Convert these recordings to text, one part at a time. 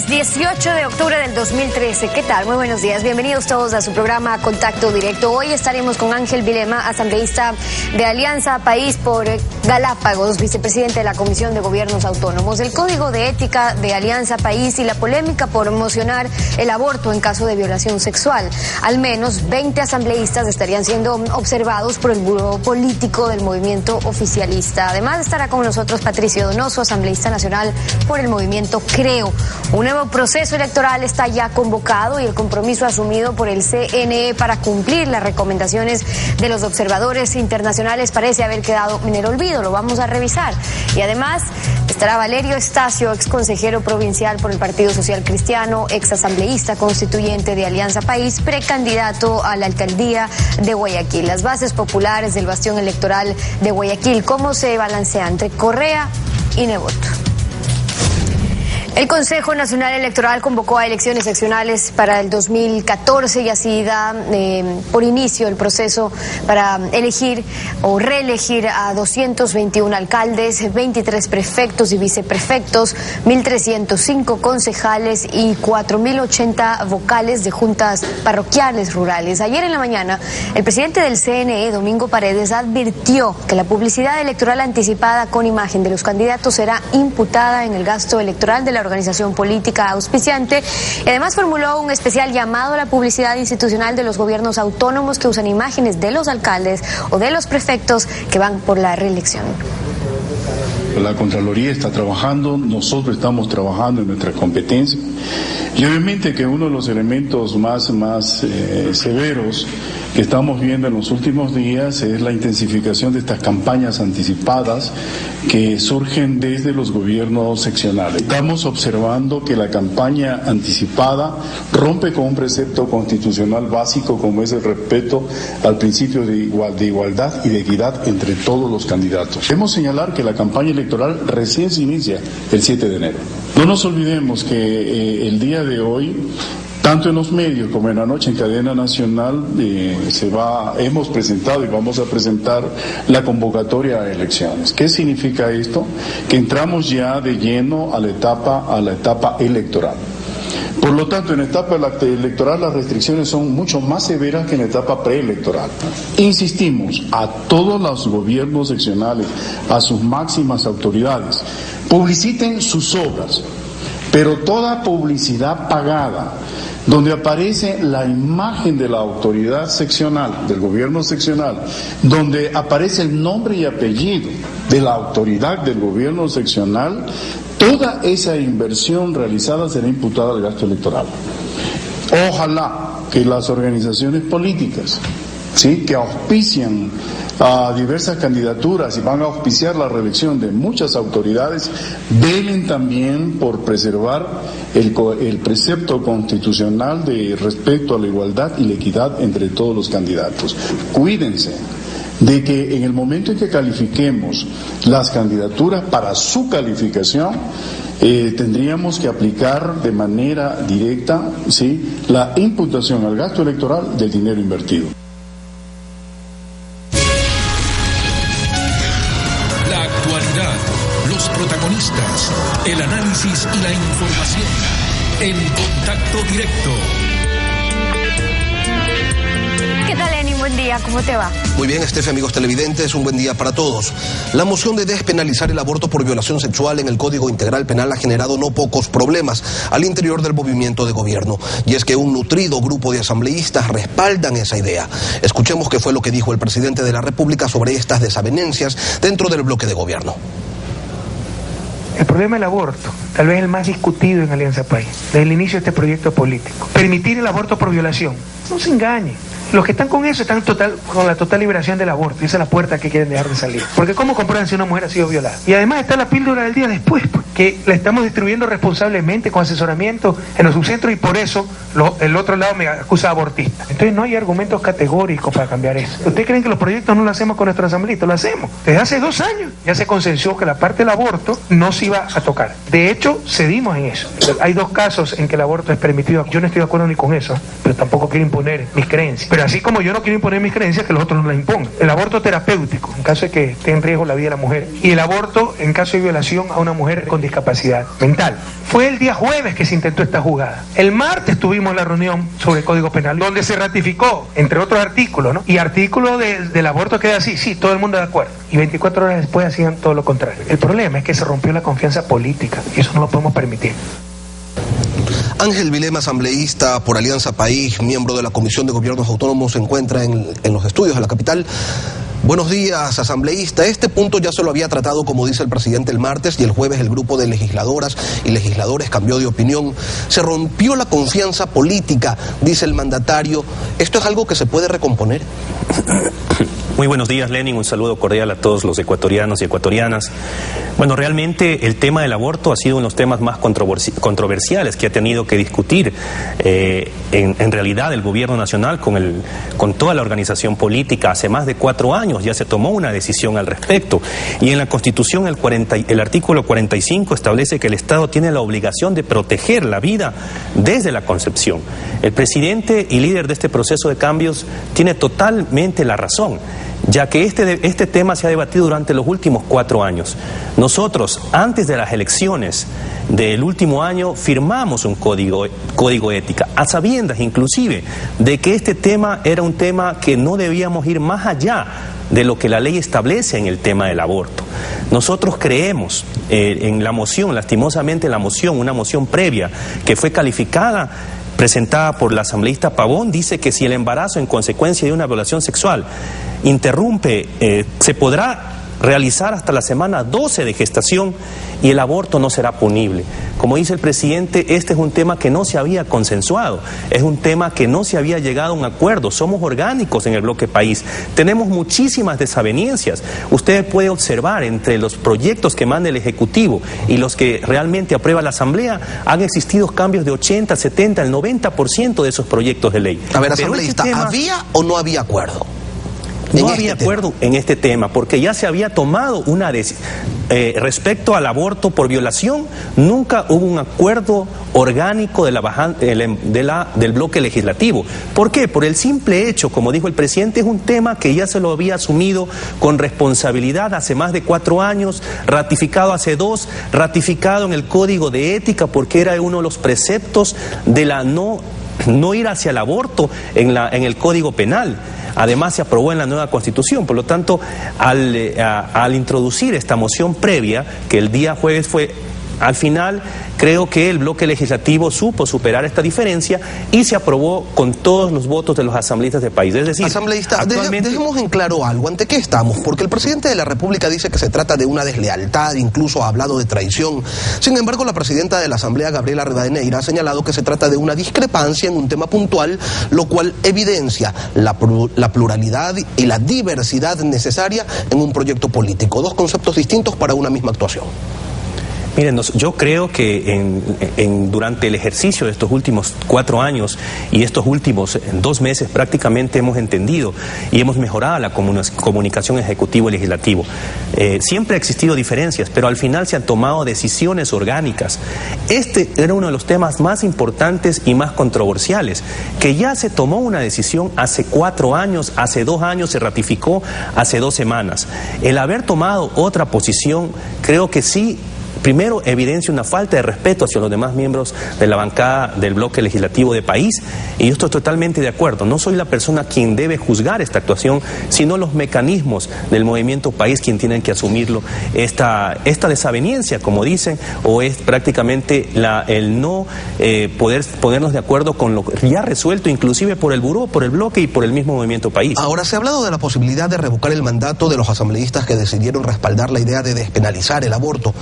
Lunes 18 de octubre del 2013. ¿Qué tal? Muy buenos días. Bienvenidos todos a su programa Contacto Directo. Hoy estaremos con Ángel Vilema, asambleísta de Alianza País por Galápagos, vicepresidente de la Comisión de Gobiernos Autónomos, el Código de Ética de Alianza País y la polémica por mocionar el aborto en caso de violación sexual. Al menos 20 asambleístas estarían siendo observados por el Buró Político del movimiento oficialista. Además estará con nosotros Patricio Donoso, asambleísta nacional por el movimiento Creo. Un nuevo proceso electoral está ya convocado y el compromiso asumido por el CNE para cumplir las recomendaciones de los observadores internacionales parece haber quedado en el olvido. Lo vamos a revisar. Y además estará Valerio Estacio, ex consejero provincial por el Partido Social Cristiano, ex asambleísta constituyente de Alianza País, precandidato a la alcaldía de Guayaquil. Las bases populares del bastión electoral de Guayaquil, ¿cómo se balancea entre Correa y Nebot? El Consejo Nacional Electoral convocó a elecciones seccionales para el 2014 y así da por inicio el proceso para elegir o reelegir a 221 alcaldes, 23 prefectos y viceprefectos, 1.305 concejales y 4.080 vocales de juntas parroquiales rurales. Ayer en la mañana, el presidente del CNE, Domingo Paredes, advirtió que la publicidad electoral anticipada con imagen de los candidatos será imputada en el gasto electoral de la organización política auspiciante y además formuló un especial llamado a la publicidad institucional de los gobiernos autónomos que usan imágenes de los alcaldes o de los prefectos que van por la reelección. La Contraloría está trabajando, nosotros estamos trabajando en nuestras competencias y obviamente que uno de los elementos más severos que estamos viendo en los últimos días es la intensificación de estas campañas anticipadas que surgen desde los gobiernos seccionales. Estamos observando que la campaña anticipada rompe con un precepto constitucional básico como es el respeto al principio de igualdad y de equidad entre todos los candidatos. Debemos señalar que la campaña electoral recién se inicia el 7 de enero. No nos olvidemos que el día de hoy, tanto en los medios como en la noche en cadena nacional, hemos presentado y vamos a presentar la convocatoria a elecciones. ¿Qué significa esto? Que entramos ya de lleno a la etapa electoral. Por lo tanto, en la etapa electoral las restricciones son mucho más severas que en la etapa preelectoral. Insistimos a todos los gobiernos seccionales, a sus máximas autoridades, publiciten sus obras, pero toda publicidad pagada, donde aparece la imagen de la autoridad seccional, del gobierno seccional, donde aparece el nombre y apellido de la autoridad del gobierno seccional, toda esa inversión realizada será imputada al gasto electoral. Ojalá que las organizaciones políticas, ¿sí?, que auspician a diversas candidaturas y van a auspiciar la reelección de muchas autoridades, velen también por preservar el precepto constitucional de respeto a la igualdad y la equidad entre todos los candidatos. Cuídense de que en el momento en que califiquemos las candidaturas para su calificación, tendríamos que aplicar de manera directa, ¿sí?, la imputación al gasto electoral del dinero invertido. La actualidad, los protagonistas, el análisis y la información en Contacto Directo. ¿Qué tal, Lenin? Buen día, ¿cómo te va? Muy bien, Estefe, amigos televidentes, un buen día para todos. La moción de despenalizar el aborto por violación sexual en el Código Integral Penal ha generado no pocos problemas al interior del movimiento de gobierno. Y es que un nutrido grupo de asambleístas respaldan esa idea. Escuchemos qué fue lo que dijo el presidente de la República sobre estas desavenencias dentro del bloque de gobierno. El problema del aborto, tal vez el más discutido en Alianza País, desde el inicio de este proyecto político. Permitir el aborto por violación. No se engañen. Los que están con eso están con la total liberación del aborto. Y esa es la puerta que quieren dejar de salir. Porque ¿cómo comprueban si una mujer ha sido violada? Y además está la píldora del día después, que la estamos distribuyendo responsablemente con asesoramiento en los subcentros y por eso el otro lado me acusa de abortista. Entonces no hay argumentos categóricos para cambiar eso. ¿Ustedes creen que los proyectos no lo hacemos con nuestros asambleístas? Lo hacemos. Desde hace 2 años ya se consensuó que la parte del aborto no se iba a tocar. De hecho, cedimos en eso. Hay 2 casos en que el aborto es permitido. Yo no estoy de acuerdo ni con eso, pero tampoco quiero imponer mis creencias. Pero así como yo no quiero imponer mis creencias, que los otros no las impongan. El aborto terapéutico, en caso de que esté en riesgo la vida de la mujer, y el aborto en caso de violación a una mujer con discapacidad mental. Fue el día jueves que se intentó esta jugada. El martes tuvimos la reunión sobre el Código Penal, donde se ratificó, entre otros artículos, ¿no? Y artículo del aborto queda así, sí, todo el mundo de acuerdo. Y 24 horas después hacían todo lo contrario. El problema es que se rompió la confianza política, y eso no lo podemos permitir. Ángel Vilema, asambleísta por Alianza País, miembro de la Comisión de Gobiernos Autónomos, se encuentra en los estudios de la capital. Buenos días, asambleísta. Este punto ya se lo había tratado, como dice el presidente, el martes, y el jueves el grupo de legisladoras y legisladores cambió de opinión. Se rompió la confianza política, dice el mandatario. ¿Esto es algo que se puede recomponer? Muy buenos días, Lenin. Un saludo cordial a todos los ecuatorianos y ecuatorianas. Bueno, realmente el tema del aborto ha sido uno de los temas más controversiales que ha tenido que discutir en realidad el gobierno nacional con toda la organización política. Hace más de 4 años ya se tomó una decisión al respecto. Y en la Constitución el artículo 45 establece que el Estado tiene la obligación de proteger la vida desde la concepción. El presidente y líder de este proceso de cambios tiene totalmente la razón, ya que este tema se ha debatido durante los últimos 4 años. Nosotros, antes de las elecciones del último año, firmamos un código ética, a sabiendas inclusive de que este tema era un tema que no debíamos ir más allá de lo que la ley establece en el tema del aborto. Nosotros creemos en la moción, lastimosamente la moción, una moción previa que fue calificada, presentada por la asambleísta Pavón, dice que si el embarazo en consecuencia de una violación sexual interrumpe, se podrá realizar hasta la semana 12 de gestación y el aborto no será punible. Como dice el presidente, este es un tema que no se había consensuado, es un tema que no se había llegado a un acuerdo. Somos orgánicos en el bloque país, tenemos muchísimas desavenencias. Usted puede observar entre los proyectos que manda el Ejecutivo y los que realmente aprueba la Asamblea, han existido cambios de 80, 70, el 90% de esos proyectos de ley. A ver, asambleísta, ¿había o no había acuerdo? No había acuerdo en este tema, porque ya se había tomado una decisión. Respecto al aborto por violación, nunca hubo un acuerdo orgánico del bloque legislativo. ¿Por qué? Por el simple hecho, como dijo el presidente, es un tema que ya se lo había asumido con responsabilidad hace más de 4 años, ratificado hace 2, ratificado en el Código de Ética, porque era uno de los preceptos de la no ir hacia el aborto en el Código Penal. Además se aprobó en la nueva Constitución. Por lo tanto, al introducir esta moción previa, que el día jueves fue, al final creo que el bloque legislativo supo superar esta diferencia y se aprobó con todos los votos de los asambleístas del país. Es decir, asambleísta, actualmente... dejemos en claro algo. ¿Ante qué estamos? Porque el presidente de la República dice que se trata de una deslealtad, incluso ha hablado de traición. Sin embargo, la presidenta de la Asamblea, Gabriela Rivadeneira, ha señalado que se trata de una discrepancia en un tema puntual, lo cual evidencia la pluralidad y la diversidad necesaria en un proyecto político. 2 conceptos distintos para una misma actuación. Miren, yo creo que durante el ejercicio de estos últimos 4 años y estos últimos 2 meses prácticamente hemos entendido y hemos mejorado la comunicación ejecutivo y legislativo. Siempre ha existido diferencias, pero al final se han tomado decisiones orgánicas. Este era uno de los temas más importantes y más controversiales, que ya se tomó una decisión hace 4 años, hace 2 años se ratificó, hace 2 semanas. El haber tomado otra posición, creo que sí, primero, evidencia una falta de respeto hacia los demás miembros de la bancada del bloque legislativo de país, y yo estoy totalmente de acuerdo. No soy la persona quien debe juzgar esta actuación, sino los mecanismos del movimiento país quien tienen que asumirlo. Esta desaveniencia, como dicen, o es prácticamente el no poder ponernos de acuerdo con lo ya resuelto, inclusive por el buró, por el bloque y por el mismo movimiento país. Ahora, se ha hablado de la posibilidad de revocar el mandato de los asambleístas que decidieron respaldar la idea de despenalizar el aborto.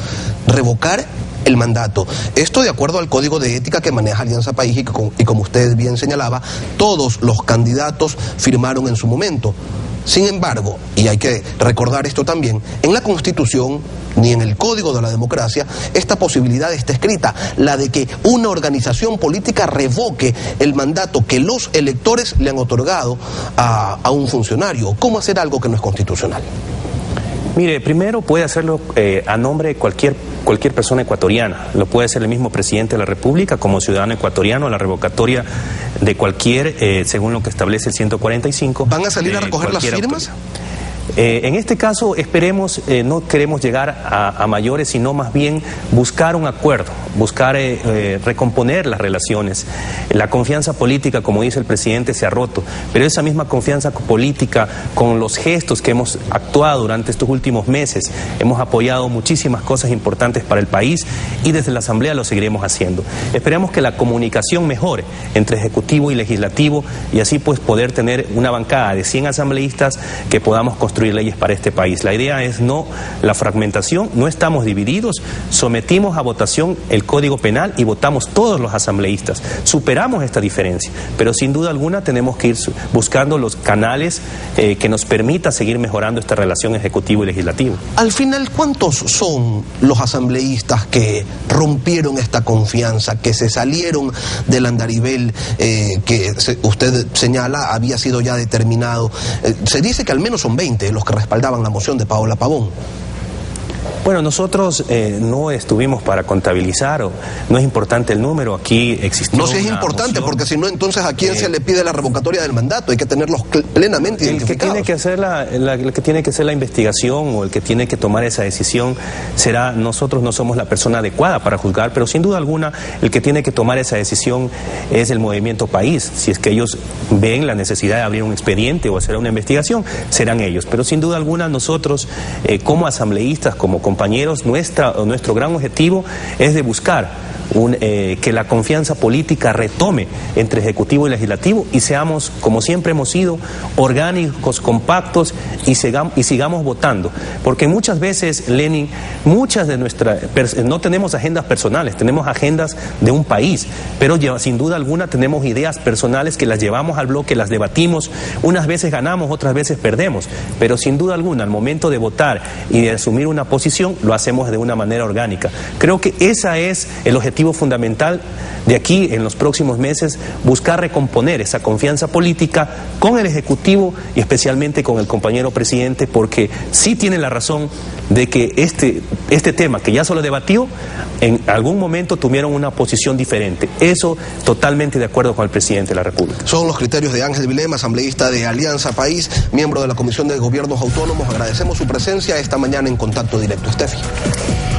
Revocar el mandato. Esto de acuerdo al Código de Ética que maneja Alianza País y como usted bien señalaba, todos los candidatos firmaron en su momento. Sin embargo, y hay que recordar esto también, en la Constitución ni en el Código de la Democracia esta posibilidad está escrita, la de que una organización política revoque el mandato que los electores le han otorgado a un funcionario. ¿Cómo hacer algo que no es constitucional? Mire, primero puede hacerlo a nombre de cualquier cualquier persona ecuatoriana, lo puede ser el mismo presidente de la República como ciudadano ecuatoriano, la revocatoria de cualquier, según lo que establece el 145. ¿Van a salir a recoger las firmas? En este caso esperemos, no queremos llegar a mayores, sino más bien buscar un acuerdo, buscar recomponer las relaciones. La confianza política, como dice el presidente, se ha roto, pero esa misma confianza política, con los gestos que hemos actuado durante estos últimos meses, hemos apoyado muchísimas cosas importantes para el país y desde la Asamblea lo seguiremos haciendo. Esperemos que la comunicación mejore entre Ejecutivo y Legislativo y así pues poder tener una bancada de 100 asambleístas que podamos construir leyes para este país. La idea es no la fragmentación, no estamos divididos, sometimos a votación el Código Penal y votamos todos los asambleístas. Superamos esta diferencia, pero sin duda alguna tenemos que ir buscando los canales que nos permita seguir mejorando esta relación Ejecutivo y Legislativo. Al final, ¿cuántos son los asambleístas que rompieron esta confianza, que se salieron del andarivel que usted señala había sido ya determinado? Se dice que al menos son 20 los que respaldaban la moción de Paola Pavón. Bueno, nosotros no estuvimos para contabilizar, no es importante el número, aquí existió. No, si es importante, moción, porque si no, entonces ¿a quién se le pide la revocatoria del mandato? Hay que tenerlos plenamente identificados. El que tiene que hacer el que tiene que hacer la investigación o el que tiene que tomar esa decisión será, nosotros no somos la persona adecuada para juzgar, pero sin duda alguna el que tiene que tomar esa decisión es el Movimiento País. Si es que ellos ven la necesidad de abrir un expediente o hacer una investigación, serán ellos. Pero sin duda alguna nosotros, como asambleístas, como compañeros, nuestro gran objetivo es de buscar que la confianza política retome entre Ejecutivo y Legislativo y seamos, como siempre hemos sido, orgánicos, compactos y sigamos votando. Porque muchas veces, Lenin, muchas de no tenemos agendas personales, tenemos agendas de un país, pero sin duda alguna tenemos ideas personales que las llevamos al bloque, las debatimos, unas veces ganamos, otras veces perdemos, pero sin duda alguna al momento de votar y de asumir una posición lo hacemos de una manera orgánica. Creo que ese es el objetivo fundamental de aquí en los próximos meses, buscar recomponer esa confianza política con el Ejecutivo y especialmente con el compañero presidente, porque sí tiene la razón de que este tema que ya se lo debatió, en algún momento tuvieron una posición diferente. Eso totalmente de acuerdo con el presidente de la República. Son los criterios de Ángel Vilema, asambleísta de Alianza País, miembro de la Comisión de Gobiernos Autónomos. Agradecemos su presencia esta mañana en Contacto Directo. Steffi.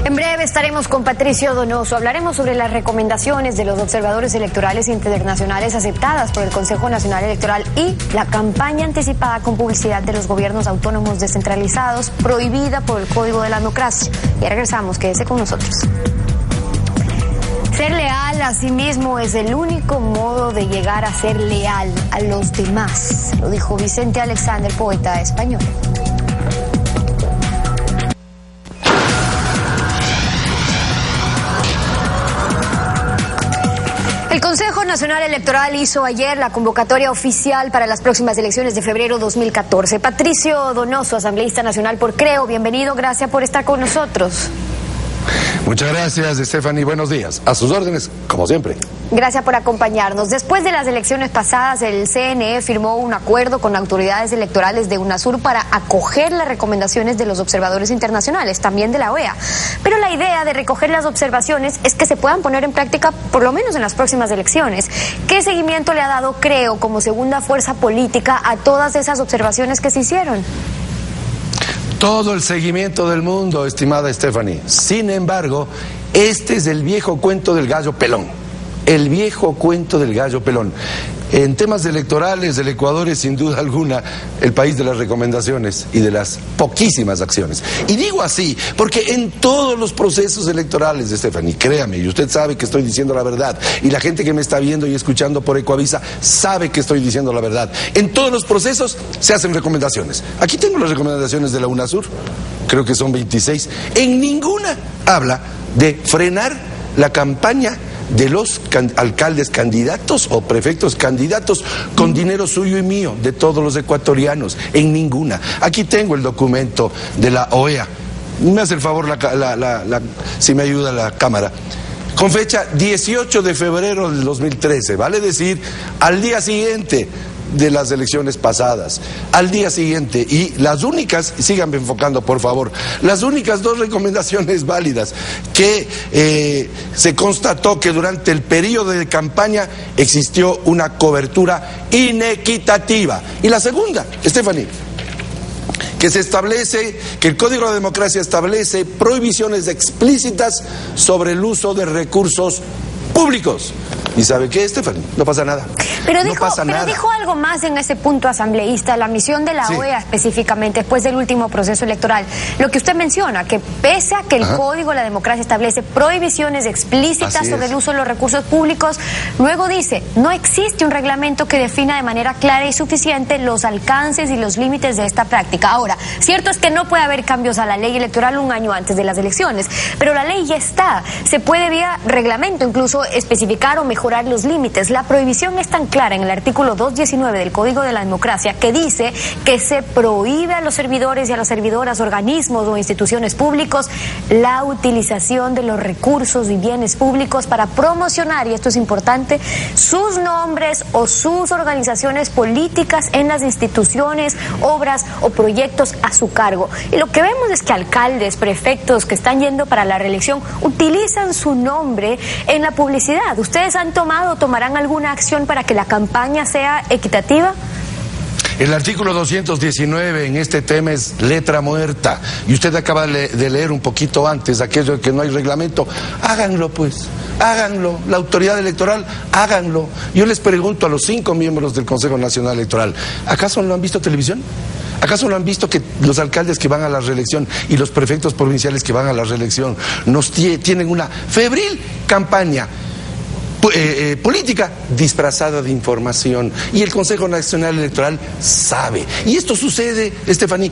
En breve estaremos con Patricio Donoso. Hablaremos sobre las recomendaciones de los observadores electorales internacionales aceptadas por el Consejo Nacional Electoral y la campaña anticipada con publicidad de los gobiernos autónomos descentralizados prohibida por el Código de la Democracia. Ya regresamos, quédese con nosotros. Ser leal a sí mismo es el único modo de llegar a ser leal a los demás, lo dijo Vicente Alexander, poeta español. El Consejo Nacional Electoral hizo ayer la convocatoria oficial para las próximas elecciones de febrero 2014. Patricio Donoso, asambleísta nacional por Creo, bienvenido, gracias por estar con nosotros. Muchas gracias, Stephanie, buenos días. A sus órdenes, como siempre. Gracias por acompañarnos. Después de las elecciones pasadas, el CNE firmó un acuerdo con autoridades electorales de UNASUR para acoger las recomendaciones de los observadores internacionales, también de la OEA. Pero la idea de recoger las observaciones es que se puedan poner en práctica por lo menos en las próximas elecciones. ¿Qué seguimiento le ha dado Creo como segunda fuerza política a todas esas observaciones que se hicieron? Todo el seguimiento del mundo, estimada Stephanie. Sin embargo, este es el viejo cuento del gallo pelón. El viejo cuento del gallo pelón. En temas electorales, el Ecuador es sin duda alguna el país de las recomendaciones y de las poquísimas acciones. Y digo así porque en todos los procesos electorales, Stephanie, créame, y usted sabe que estoy diciendo la verdad, y la gente que me está viendo y escuchando por Ecoavisa sabe que estoy diciendo la verdad. En todos los procesos se hacen recomendaciones. Aquí tengo las recomendaciones de la UNASUR, creo que son 26. En ninguna habla de frenar la campaña de los alcaldes candidatos o prefectos candidatos con dinero suyo y mío, de todos los ecuatorianos, en ninguna. Aquí tengo el documento de la OEA. Me hace el favor, si me ayuda la cámara. Con fecha 18 de febrero del 2013, vale decir, al día siguiente de las elecciones pasadas, al día siguiente, y las únicas, síganme enfocando por favor, las únicas dos recomendaciones válidas que se constató que durante el periodo de campaña existió una cobertura inequitativa. Y la segunda, Stephanie, que se establece, que el Código de Democracia establece prohibiciones explícitas sobre el uso de recursos públicos. ¿Y sabe qué, Stephanie? No pasa nada. Pero nada. dijo algo más en ese punto, asambleísta, la misión de la OEA específicamente después del último proceso electoral. Lo que usted menciona, que pese a que el Código de la Democracia establece prohibiciones explícitas sobre el uso de los recursos públicos, luego dice, no existe un reglamento que defina de manera clara y suficiente los alcances y los límites de esta práctica. Ahora, cierto es que no puede haber cambios a la ley electoral un año antes de las elecciones, pero la ley ya está. Se puede vía reglamento incluso especificar o mejorar los límites. La prohibición es tan clara en el artículo 219 del Código de la Democracia que dice que se prohíbe a los servidores y a las servidoras, organismos o instituciones públicos la utilización de los recursos y bienes públicos para promocionar, y esto es importante, sus nombres o sus organizaciones políticas en las instituciones, obras o proyectos a su cargo. Y lo que vemos es que alcaldes, prefectos que están yendo para la reelección utilizan su nombre en la publicidad. ¿Ustedes han tomado o tomarán alguna acción para que la campaña sea equitativa? El artículo 219 en este tema es letra muerta, y usted acaba de leer un poquito antes aquello de que no hay reglamento. Háganlo pues, háganlo, la autoridad electoral, háganlo. Yo les pregunto a los 5 miembros del Consejo Nacional Electoral, ¿acaso no han visto televisión? ¿Acaso no han visto que los alcaldes que van a la reelección y los prefectos provinciales que van a la reelección tienen una febril campaña política disfrazada de información? Y el Consejo Nacional Electoral sabe. Y esto sucede, Stephanie,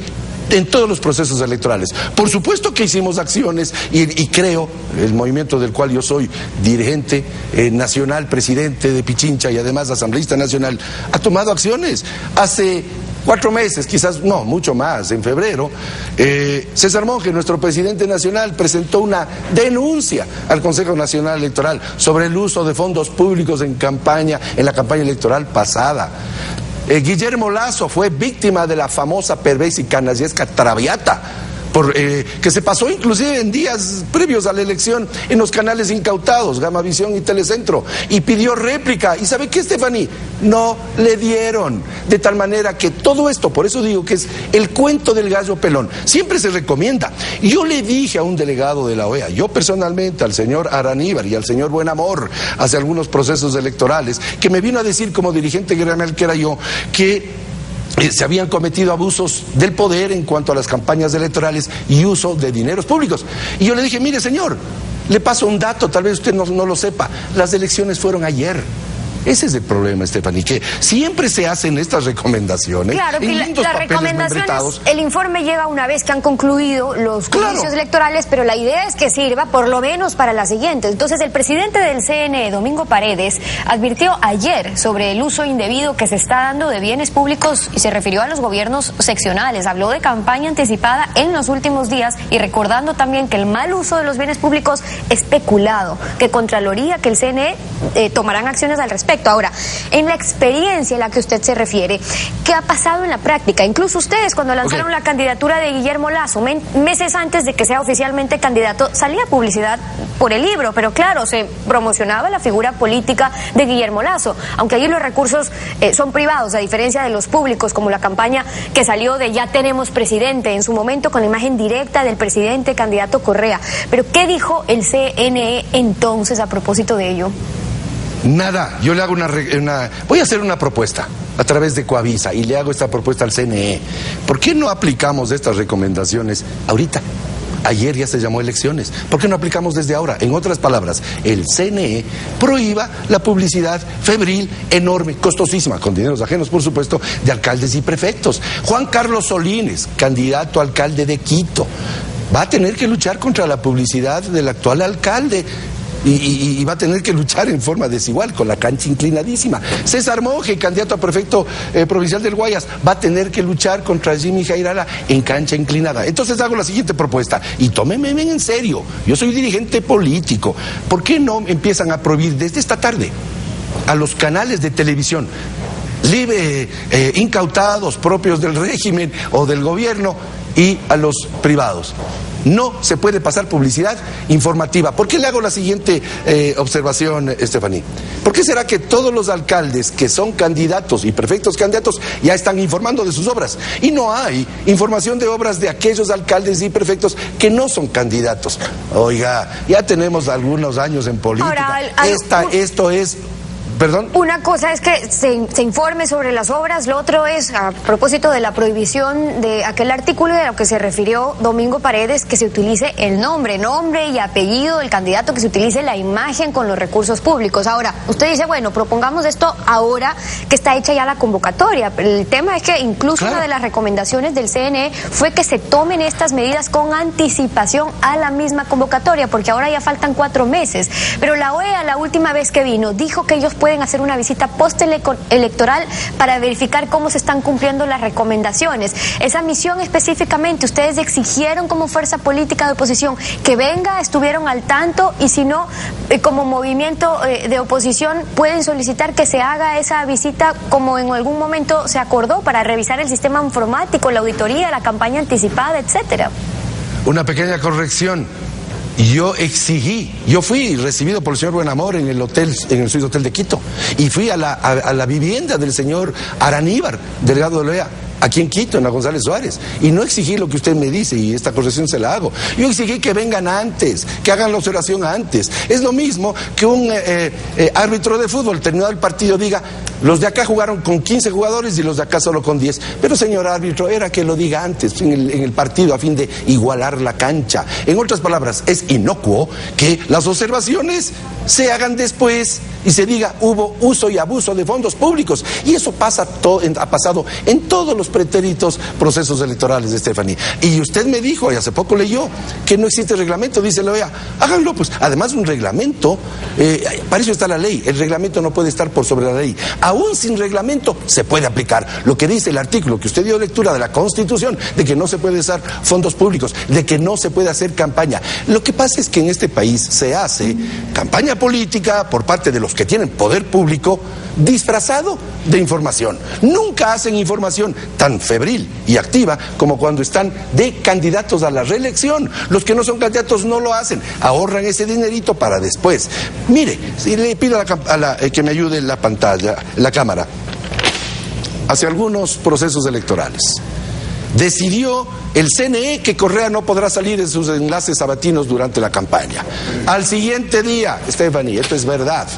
en todos los procesos electorales. Por supuesto que hicimos acciones y creo, el movimiento del cual yo soy dirigente nacional, presidente de Pichincha y además asambleísta nacional, ha tomado acciones. Hace 4 meses, quizás no, mucho más, en febrero, César Monge, nuestro presidente nacional, presentó una denuncia al Consejo Nacional Electoral sobre el uso de fondos públicos en la campaña electoral pasada. Guillermo Lasso fue víctima de la famosa, perversa y canallesca Traviata, que se pasó inclusive en días previos a la elección en los canales incautados, Gamavisión y Telecentro, y pidió réplica. ¿Y sabe qué, Stephanie? No le dieron. De tal manera que todo esto, por eso digo que es el cuento del gallo pelón, siempre se recomienda. Yo le dije a un delegado de la OEA, yo personalmente, al señor Araníbar y al señor Buenamor, hace algunos procesos electorales, que me vino a decir como dirigente gremial que era yo, que se habían cometido abusos del poder en cuanto a las campañas electorales y uso de dineros públicos. Y yo le dije, mire señor, le paso un dato, tal vez usted no lo sepa, las elecciones fueron ayer. Ese es el problema, Stephanie, que siempre se hacen estas recomendaciones. Claro, que las recomendaciones, el informe llega una vez que han concluido los comicios electorales, pero la idea es que sirva por lo menos para la siguiente. Entonces, el presidente del CNE, Domingo Paredes, advirtió ayer sobre el uso indebido que se está dando de bienes públicos y se refirió a los gobiernos seccionales. Habló de campaña anticipada en los últimos días y recordando también que el mal uso de los bienes públicos es peculado, que Contraloría, que el CNE tomarán acciones al respecto. Ahora, en la experiencia a la que usted se refiere, ¿qué ha pasado en la práctica? Incluso ustedes, cuando lanzaron la candidatura de Guillermo Lasso, meses antes de que sea oficialmente candidato, salía publicidad por el libro, pero claro, se promocionaba la figura política de Guillermo Lasso, aunque allí los recursos son privados, a diferencia de los públicos, como la campaña que salió de Ya tenemos presidente, en su momento con la imagen directa del presidente candidato Correa. Pero, ¿qué dijo el CNE entonces a propósito de ello? Nada, yo le hago voy a hacer una propuesta a través de Coavisa y le hago esta propuesta al CNE. ¿Por qué no aplicamos estas recomendaciones ahorita? Ayer ya se llamó elecciones. ¿Por qué no aplicamos desde ahora? En otras palabras, el CNE prohíba la publicidad febril, enorme, costosísima, con dineros ajenos, por supuesto, de alcaldes y prefectos. Juan Carlos Solines, candidato a alcalde de Quito, va a tener que luchar contra la publicidad del actual alcalde. Y va a tener que luchar en forma desigual, con la cancha inclinadísima. César Monge, candidato a prefecto provincial del Guayas, va a tener que luchar contra Jimmy Jairala en cancha inclinada. Entonces hago la siguiente propuesta, y tómenme en serio, yo soy dirigente político. ¿Por qué no empiezan a prohibir desde esta tarde a los canales de televisión incautados propios del régimen o del gobierno y a los privados. No se puede pasar publicidad informativa. ¿Por qué le hago la siguiente observación, Estefaní? ¿Por qué será que todos los alcaldes que son candidatos y prefectos candidatos ya están informando de sus obras? Y no hay información de obras de aquellos alcaldes y prefectos que no son candidatos. Oiga, ya tenemos algunos años en política. Ahora, esto es... ¿Perdón? Una cosa es que se informe sobre las obras, lo otro es, a propósito de la prohibición de aquel artículo de lo que se refirió Domingo Paredes, que se utilice el nombre y apellido del candidato, que se utilice la imagen con los recursos públicos. Ahora, usted dice, bueno, propongamos esto ahora que está hecha ya la convocatoria. El tema es que incluso una de las recomendaciones del CNE fue que se tomen estas medidas con anticipación a la misma convocatoria, porque ahora ya faltan 4 meses. Pero la OEA, la última vez que vino, dijo que ellos pueden hacer una visita postelectoral para verificar cómo se están cumpliendo las recomendaciones. Esa misión específicamente, ustedes exigieron como fuerza política de oposición que venga, estuvieron al tanto, y si no, como movimiento de oposición pueden solicitar que se haga esa visita como en algún momento se acordó, para revisar el sistema informático, la auditoría, la campaña anticipada, etcétera. Una pequeña corrección. Yo fui recibido por el señor Buenamor en el Swiss Hotel de Quito, y fui a la vivienda del señor Araníbar, delegado de la OEA, aquí en Quito, en la González Suárez, y no exigí lo que usted me dice, y esta corrección se la hago. Yo exigí que vengan antes, que hagan la observación antes. Es lo mismo que un árbitro de fútbol, terminado el partido, diga, los de acá jugaron con 15 jugadores y los de acá solo con 10. Pero, señor árbitro, era que lo diga antes, en el partido, a fin de igualar la cancha. En otras palabras, es inocuo que las observaciones se hagan después y se diga, hubo uso y abuso de fondos públicos. Y eso ha pasado en todos los pretéritos procesos electorales, Estefaní. Y usted me dijo, y hace poco leyó, que no existe reglamento, dice la OEA. Háganlo, pues. Además, un reglamento, para eso está la ley. El reglamento no puede estar por sobre la ley. Aún sin reglamento se puede aplicar lo que dice el artículo que usted dio lectura de la Constitución, de que no se puede usar fondos públicos, de que no se puede hacer campaña. Lo que pasa es que en este país se hace campaña política por parte de los que tienen poder público disfrazado de información. Nunca hacen información tan febril y activa como cuando están de candidatos a la reelección. Los que no son candidatos no lo hacen, ahorran ese dinerito para después. Mire, si le pido que me ayude en la pantalla, la cámara. Hace algunos procesos electorales decidió el CNE que Correa no podrá salir en sus enlaces sabatinos durante la campaña. Al siguiente día, Estefaní, esto es verdad,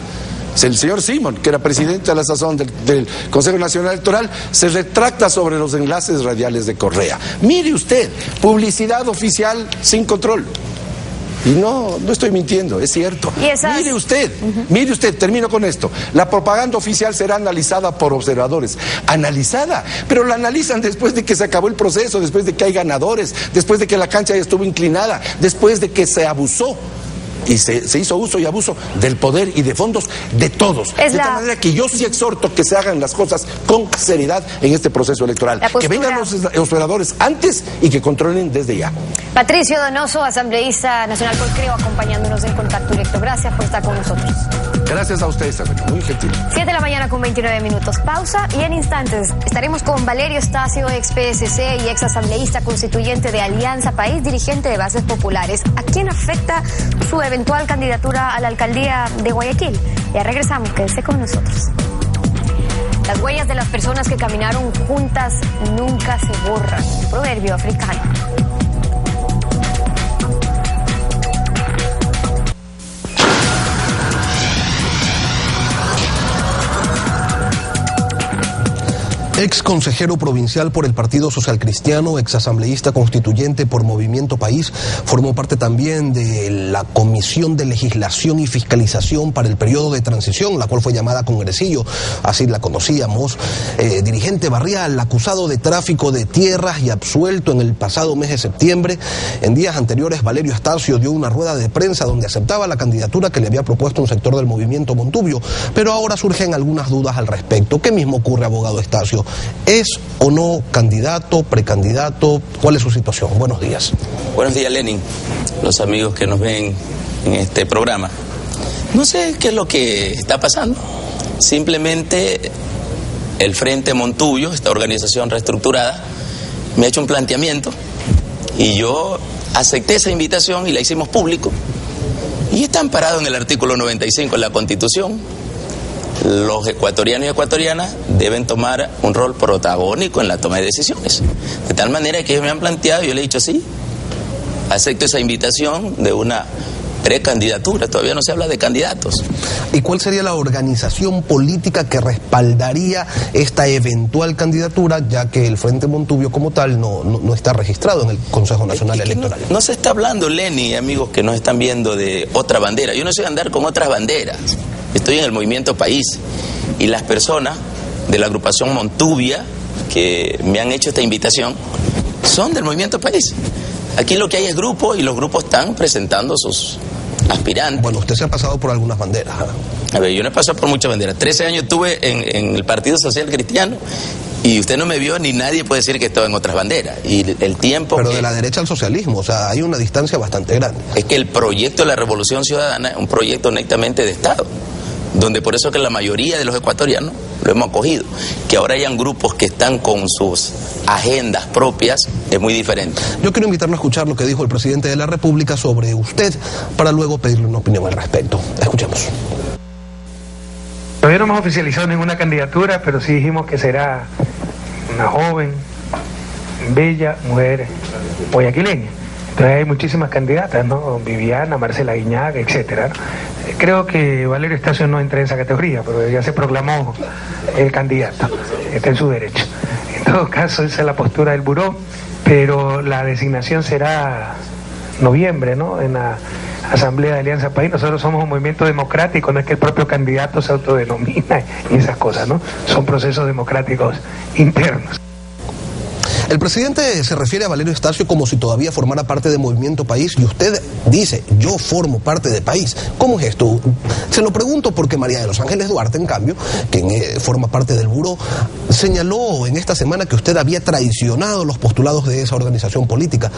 el señor Simón, que era presidente a la sazón del Consejo Nacional Electoral, se retracta sobre los enlaces radiales de Correa. Mire usted, publicidad oficial sin control. Y no estoy mintiendo, es cierto. Mire usted, termino con esto. La propaganda oficial será analizada por observadores. Analizada, pero la analizan después de que se acabó el proceso, después de que hay ganadores, después de que la cancha ya estuvo inclinada, después de que se abusó. Y se hizo uso y abuso del poder y de fondos de todos. De tal manera que yo sí exhorto que se hagan las cosas con seriedad en este proceso electoral. Que vengan los observadores antes y que controlen desde ya. Patricio Donoso, asambleísta nacional por Creo, acompañándonos en Contacto Directo. Gracias por estar con nosotros. Gracias a ustedes, muy gentil. 7 de la mañana con 29 minutos. Pausa y en instantes estaremos con Valerio Estacio, ex PSC y ex asambleísta constituyente de Alianza País, dirigente de Bases Populares. ¿A quién afecta su eventual candidatura a la alcaldía de Guayaquil? Ya regresamos, quédese con nosotros. Las huellas de las personas que caminaron juntas nunca se borran. Proverbio africano. Ex consejero provincial por el Partido Social Cristiano, ex asambleísta constituyente por Movimiento País, formó parte también de la Comisión de Legislación y Fiscalización para el periodo de transición, la cual fue llamada Congresillo, así la conocíamos. Dirigente barrial, acusado de tráfico de tierras y absuelto en el pasado mes de septiembre. En días anteriores, Valerio Estacio dio una rueda de prensa donde aceptaba la candidatura que le había propuesto un sector del movimiento Montubio, pero ahora surgen algunas dudas al respecto. ¿Qué mismo ocurre, abogado Estacio? ¿Es o no candidato, precandidato? ¿Cuál es su situación? Buenos días. Buenos días, Lenin, los amigos que nos ven en este programa. No sé qué es lo que está pasando. Simplemente el Frente Montubio, esta organización reestructurada, me ha hecho un planteamiento y yo acepté esa invitación y la hicimos público. Y está amparado en el artículo 95 de la Constitución. Los ecuatorianos y ecuatorianas deben tomar un rol protagónico en la toma de decisiones. De tal manera que ellos me han planteado, yo le he dicho sí, acepto esa invitación de una precandidatura, todavía no se habla de candidatos. ¿Y cuál sería la organización política que respaldaría esta eventual candidatura, ya que el Frente Montubio como tal no está registrado en el Consejo Nacional Electoral? No se está hablando, Lenny, amigos que nos están viendo, de otra bandera. Yo no sé andar con otras banderas. Estoy en el Movimiento País y las personas de la agrupación Montubia que me han hecho esta invitación son del Movimiento País. Aquí lo que hay es grupos y los grupos están presentando sus aspirantes. Bueno, usted se ha pasado por algunas banderas. A ver, yo no he pasado por muchas banderas. 13 años estuve en el Partido Social Cristiano y usted no me vio ni nadie puede decir que estaba en otras banderas. Y el tiempo... Pero de la derecha al socialismo, o sea, hay una distancia bastante grande. Es que el proyecto de la Revolución Ciudadana es un proyecto netamente de Estado, donde por eso que la mayoría de los ecuatorianos lo hemos acogido. Que ahora hayan grupos que están con sus agendas propias es muy diferente. Yo quiero invitarlo a escuchar lo que dijo el presidente de la República sobre usted, para luego pedirle una opinión al respecto. Escuchemos. Todavía no hemos oficializado ninguna candidatura, pero sí dijimos que será una joven, bella mujer guayaquileña. Entonces hay muchísimas candidatas, ¿no? Viviana, Marcela Guiñaga, etcétera, ¿no? Creo que Valerio Estacio no entra en esa categoría, pero ya se proclamó el candidato, está en su derecho. En todo caso, esa es la postura del buró, pero la designación será noviembre, ¿no? En la Asamblea de Alianza País. Nosotros somos un movimiento democrático, no es que el propio candidato se autodenomina y esas cosas, ¿no? Son procesos democráticos internos. El presidente se refiere a Valerio Estacio como si todavía formara parte de Movimiento País y usted dice, yo formo parte de País. ¿Cómo es esto? Se lo pregunto porque María de los Ángeles Duarte, en cambio, quien forma parte del buró, señaló en esta semana que usted había traicionado los postulados de esa organización política.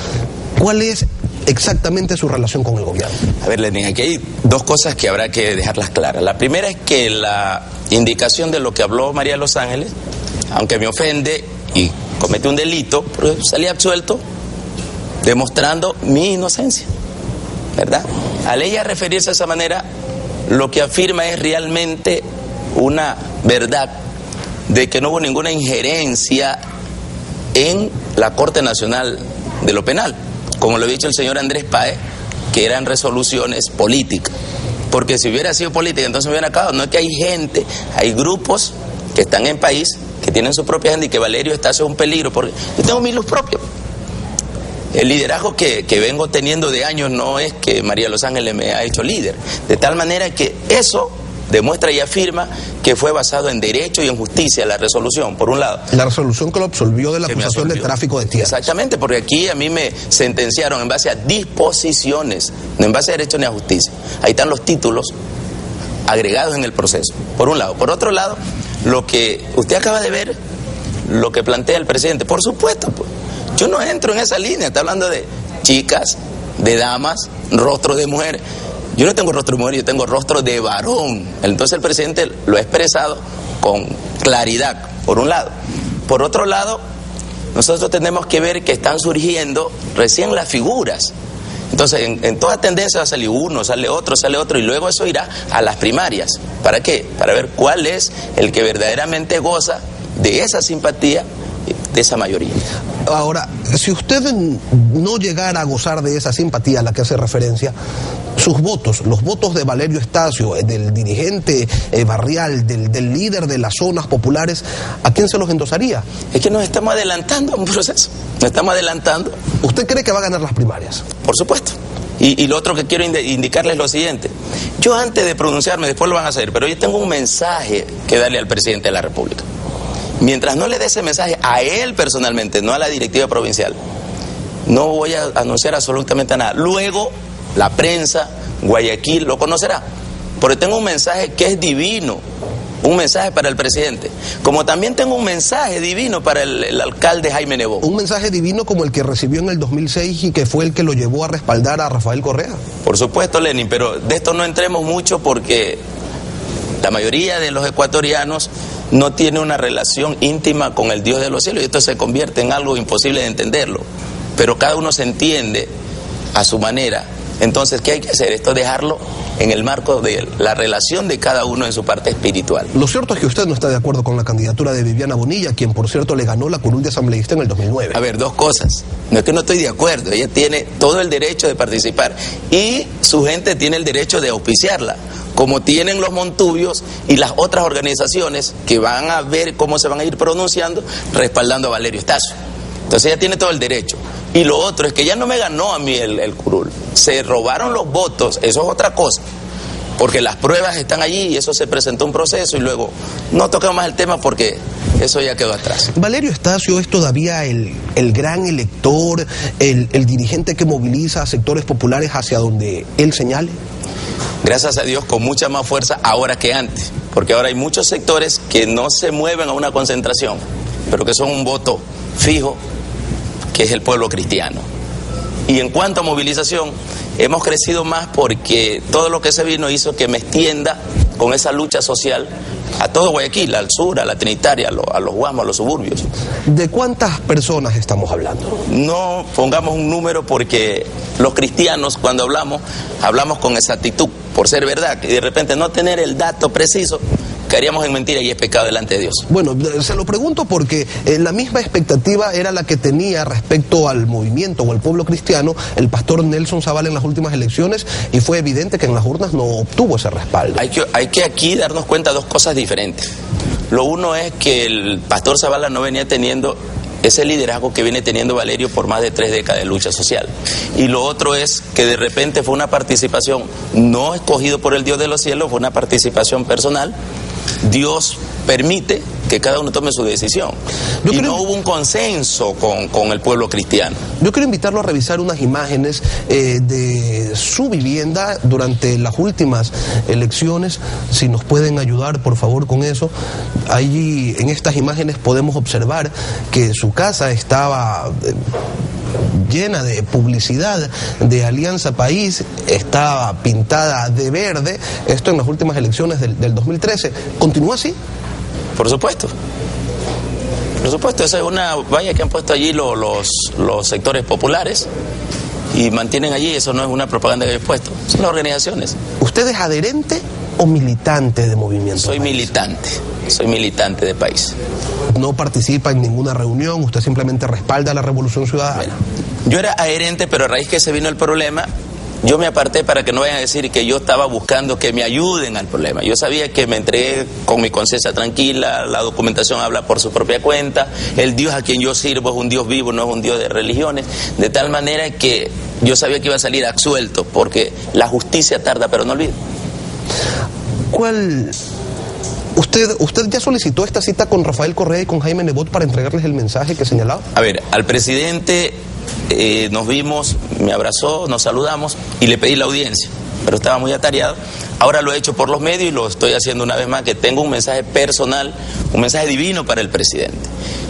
¿Cuál es exactamente su relación con el gobierno? A ver, Lenin, aquí hay dos cosas que habrá que dejarlas claras. La primera es que la indicación de lo que habló María de los Ángeles, aunque me ofende y comete un delito, pero salí absuelto demostrando mi inocencia, ¿verdad? Al ella referirse de esa manera, lo que afirma es realmente una verdad de que no hubo ninguna injerencia en la Corte Nacional de lo Penal, como lo ha dicho el señor Andrés Páez, que eran resoluciones políticas, porque si hubiera sido política entonces me hubieran acabado. No es que hay gente, hay grupos que están en País, que tienen su propia agenda y que Valerio Estacio es un peligro, porque yo tengo mi luz propia. El liderazgo que vengo teniendo de años no es que María de los Ángeles me ha hecho líder, de tal manera que eso demuestra y afirma que fue basado en derecho y en justicia la resolución, por un lado. La resolución que lo absolvió de la acusación de tráfico de tierras. Exactamente, porque aquí a mí me sentenciaron en base a disposiciones, no en base a derecho ni a justicia. Ahí están los títulos agregados en el proceso, por un lado. Por otro lado, lo que usted acaba de ver, lo que plantea el presidente, por supuesto, pues, yo no entro en esa línea, está hablando de chicas, de damas, rostro de mujer. Yo no tengo rostro de mujer, yo tengo rostro de varón. Entonces el presidente lo ha expresado con claridad, por un lado. Por otro lado, nosotros tenemos que ver que están surgiendo recién las figuras. Entonces, en toda tendencia va a salir uno, sale otro, y luego eso irá a las primarias. ¿Para qué? Para ver cuál es el que verdaderamente goza de esa simpatía, de esa mayoría. Ahora, si usted no llegara a gozar de esa simpatía a la que hace referencia, sus votos, los votos de Valerio Estacio, del dirigente barrial, del líder de las zonas populares, ¿a quién se los endosaría? Es que nos estamos adelantando a un proceso, nos estamos adelantando. ¿Usted cree que va a ganar las primarias? Por supuesto. Y lo otro que quiero indicarles es lo siguiente. Yo antes de pronunciarme, después lo van a hacer, pero yo tengo un mensaje que darle al presidente de la República. Mientras no le dé ese mensaje a él personalmente, no a la directiva provincial, no voy a anunciar absolutamente nada. Luego, la prensa, Guayaquil, lo conocerá. Porque tengo un mensaje que es divino, un mensaje para el presidente. Como también tengo un mensaje divino para el alcalde Jaime Nebot. Un mensaje divino como el que recibió en el 2006 y que fue el que lo llevó a respaldar a Rafael Correa. Por supuesto, Lenin, pero de esto no entremos mucho porque la mayoría de los ecuatorianos no tiene una relación íntima con el Dios de los cielos y esto se convierte en algo imposible de entenderlo. Pero cada uno se entiende a su manera. Entonces, ¿qué hay que hacer? Esto es dejarlo en el marco de la relación de cada uno en su parte espiritual. Lo cierto es que usted no está de acuerdo con la candidatura de Viviana Bonilla, quien por cierto le ganó la curul de asambleísta en el 2009. A ver, dos cosas. No es que no estoy de acuerdo, ella tiene todo el derecho de participar y su gente tiene el derecho de auspiciarla, como tienen los Montubios y las otras organizaciones que van a ver cómo se van a ir pronunciando respaldando a Valerio Estacio. Entonces ella tiene todo el derecho. Y lo otro es que ya no me ganó a mí el curul. Se robaron los votos, eso es otra cosa. Porque las pruebas están allí y eso se presentó un proceso y luego no toquemos más el tema porque eso ya quedó atrás. ¿Valerio Estacio es todavía el gran elector, el dirigente que moviliza a sectores populares hacia donde él señale? Gracias a Dios, con mucha más fuerza ahora que antes. Porque ahora hay muchos sectores que no se mueven a una concentración, pero que son un voto fijo, que es el pueblo cristiano. Y en cuanto a movilización, hemos crecido más porque todo lo que se vino hizo que me extienda con esa lucha social a todo Guayaquil, al sur, a la Trinitaria, a los Guamos, a los suburbios. ¿De cuántas personas estamos hablando? No pongamos un número porque los cristianos cuando hablamos con exactitud, por ser verdad, y de repente no tener el dato preciso, caeríamos en mentira y es pecado delante de Dios. Bueno, se lo pregunto porque la misma expectativa era la que tenía respecto al movimiento o al pueblo cristiano el pastor Nelson Zavala en las últimas elecciones y fue evidente que en las urnas no obtuvo ese respaldo. Hay que aquí darnos cuenta de dos cosas diferentes. Lo uno es que el pastor Zavala no venía teniendo ese liderazgo que viene teniendo Valerio por más de 3 décadas de lucha social. Y lo otro es que de repente fue una participación no escogido por el Dios de los cielos, fue una participación personal. Dios permite que cada uno tome su decisión. No hubo un consenso con el pueblo cristiano. Yo quiero invitarlo a revisar unas imágenes de su vivienda durante las últimas elecciones. Si nos pueden ayudar, por favor, con eso. Allí, en estas imágenes, podemos observar que su casa estaba llena de publicidad de Alianza País, estaba pintada de verde, esto en las últimas elecciones del 2013. ¿Continúa así? Por supuesto. Por supuesto, esa es una valla que han puesto allí los sectores populares y mantienen allí, eso no es una propaganda que he puesto, son las organizaciones. ¿Usted es adherente o militante de Movimiento País? Soy militante de País. ¿No participa en ninguna reunión? ¿Usted simplemente respalda la Revolución Ciudadana? Bueno, yo era adherente, pero a raíz que se vino el problema, yo me aparté para que no vayan a decir que yo estaba buscando que me ayuden al problema. Yo sabía que me entregué con mi conciencia tranquila, la documentación habla por su propia cuenta, el Dios a quien yo sirvo es un Dios vivo, no es un Dios de religiones, de tal manera que yo sabía que iba a salir absuelto, porque la justicia tarda, pero no olvida. ¿Usted ya solicitó esta cita con Rafael Correa y con Jaime Nebot para entregarles el mensaje que señalaba? A ver, al presidente nos vimos, me abrazó, nos saludamos y le pedí la audiencia, pero estaba muy atareado. Ahora lo he hecho por los medios y lo estoy haciendo una vez más, que tengo un mensaje personal, un mensaje divino para el presidente.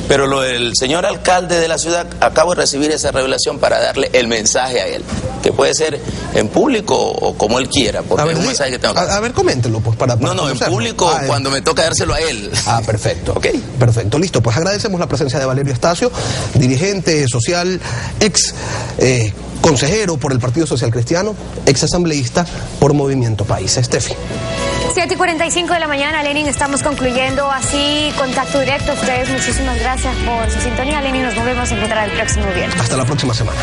Pero lo del señor alcalde de la ciudad, acabo de recibir esa revelación para darle el mensaje a él, que puede ser en público o como él quiera, porque es un mensaje que tengo que dar. A ver, coméntelo, pues, para No, en público cuando me toca dárselo a él. Perfecto. ¿Ok? Perfecto, listo. Pues agradecemos la presencia de Valerio Estacio, dirigente social, ex consejero por el Partido Social Cristiano, ex asambleísta por Movimiento País. Estefi. 7:45 de la mañana, Lenin, estamos concluyendo así Contacto Directo. Ustedes muchísimas gracias por su sintonía, Lenin, nos volvemos a encontrar el próximo viernes. Hasta la próxima semana.